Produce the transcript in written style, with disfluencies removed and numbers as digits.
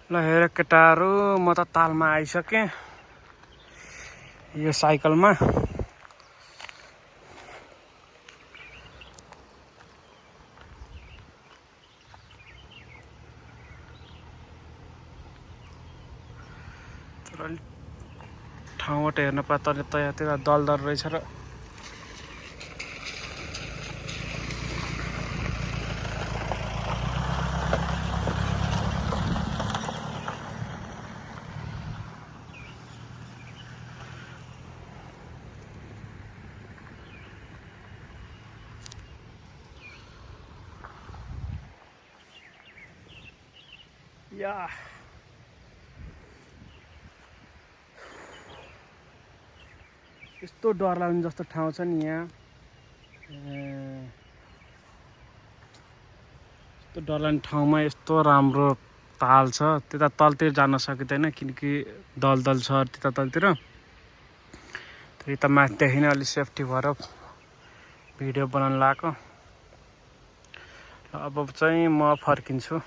ल हेर केटाहरू म त तालमा आइसकेँ यो साइकलमा। तर अलिक ठाउँबाट हेर्न पर्छ त्यतातिर दलदल रहेछ र या यस्तो डर लाग्ने जस्तो ठाउँ छ नि यहाँ। यस्तो डर लाग्ने ठाउँमा यस्तो राम्रो ताल छ। त्यता तलतिर जान सकिँदैन किनकि दलदल छ त्यता तलतिर। तर यता माथिदेखि नै अलि सेफ्टी भएर भिडियो बनाउन लगाएको। अब चाहिँ म फर्किन्छु।